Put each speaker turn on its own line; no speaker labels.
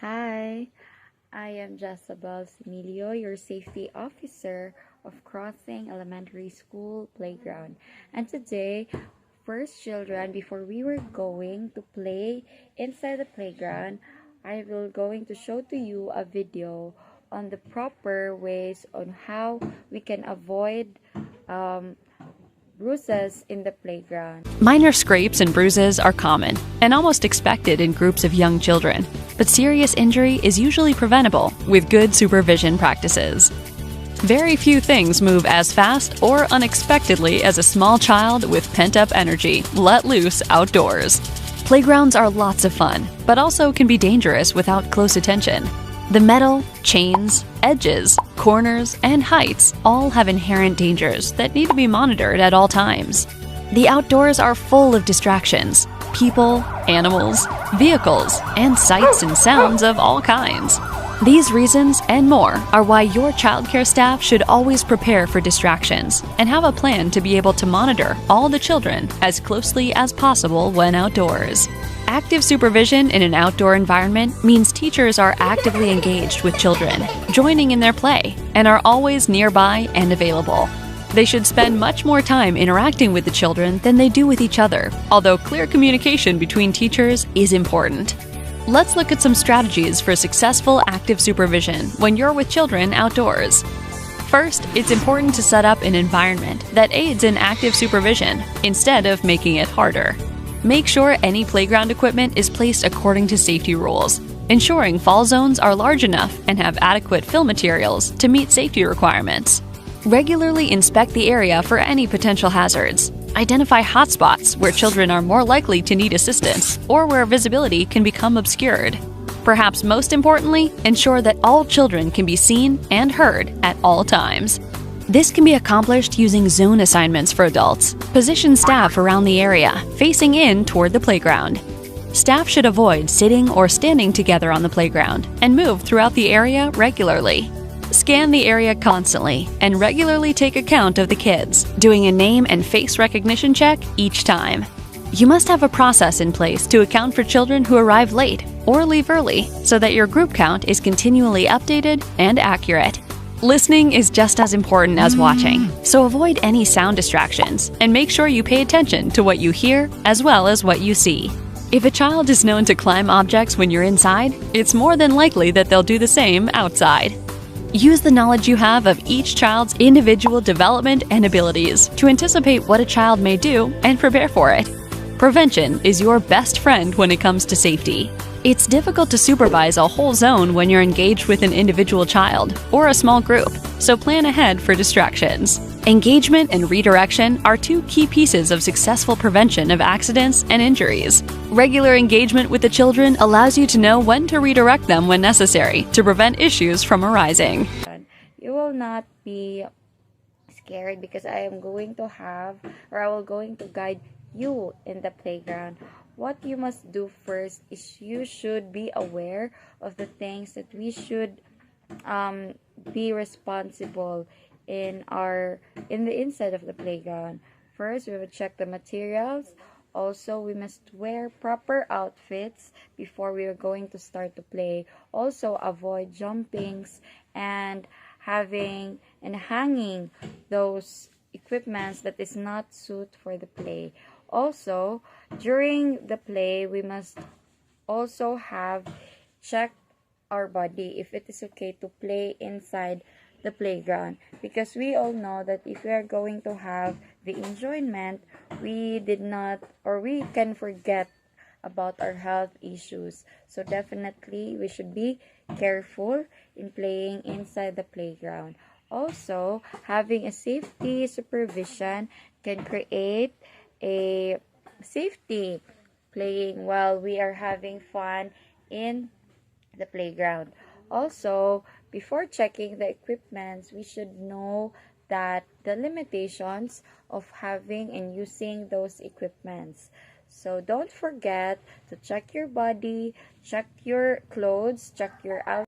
Hi, I am Jezabel Similio, your safety officer of Crossing Elementary School Playground. And today, first children, before we were going to play inside the playground, I will going to show to you a video on the proper ways on how we can avoid um, bruises in the playground.
Minor scrapes and bruises are common and almost expected in groups of young children, but serious injury is usually preventable with good supervision practices. Very few things move as fast or unexpectedly as a small child with pent-up energy let loose outdoors. Playgrounds are lots of fun, but also can be dangerous without close attention. The metal, chains, edges, corners, and heights all have inherent dangers that need to be monitored at all times. The outdoors are full of distractions: people, animals, vehicles, and sights and sounds of all kinds. These reasons and more are why your childcare staff should always prepare for distractions and have a plan to be able to monitor all the children as closely as possible when outdoors. Active supervision in an outdoor environment means teachers are actively engaged with children, joining in their play, and are always nearby and available. They should spend much more time interacting with the children than they do with each other, although clear communication between teachers is important. Let's look at some strategies for successful active supervision when you're with children outdoors. First, it's important to set up an environment that aids in active supervision instead of making it harder. Make sure any playground equipment is placed according to safety rules, ensuring fall zones are large enough and have adequate fill materials to meet safety requirements. Regularly inspect the area for any potential hazards. Identify hotspots where children are more likely to need assistance or where visibility can become obscured. Perhaps most importantly, ensure that all children can be seen and heard at all times. This can be accomplished using zone assignments for adults. Position staff around the area, facing in toward the playground. Staff should avoid sitting or standing together on the playground and move throughout the area regularly. Scan the area constantly and regularly take account of the kids, doing a name and face recognition check each time. You must have a process in place to account for children who arrive late or leave early so that your group count is continually updated and accurate. Listening is just as important as watching, so avoid any sound distractions and make sure you pay attention to what you hear as well as what you see. If a child is known to climb objects when you're inside, it's more than likely that they'll do the same outside. Use the knowledge you have of each child's individual development and abilities to anticipate what a child may do and prepare for it. Prevention is your best friend when it comes to safety. It's difficult to supervise a whole zone when you're engaged with an individual child or a small group, so plan ahead for distractions. Engagement and redirection are two key pieces of successful prevention of accidents and injuries. Regular engagement with the children allows you to know when to redirect them when necessary to prevent issues from arising.
You will not be scared because I will going to guide you in the playground. What you must do first is you should be aware of the things that we should be responsible in the inside of the playground. First, we will check the materials. Also, we must wear proper outfits before we are going to start to play. Also, avoid jumpings and hanging those equipments that is not suit for the play. Also, during the play, we must also have checked our body if it is okay to play inside the playground, because we all know that if we are going to have the enjoyment, we can forget about our health issues. So definitely we should be careful in playing inside the playground. Also, having a safety supervision can create a safety playing while we are having fun in the playground. Also, before checking the equipments, we should know that the limitations of having and using those equipments. So don't forget to check your body, check your clothes, check your outfit.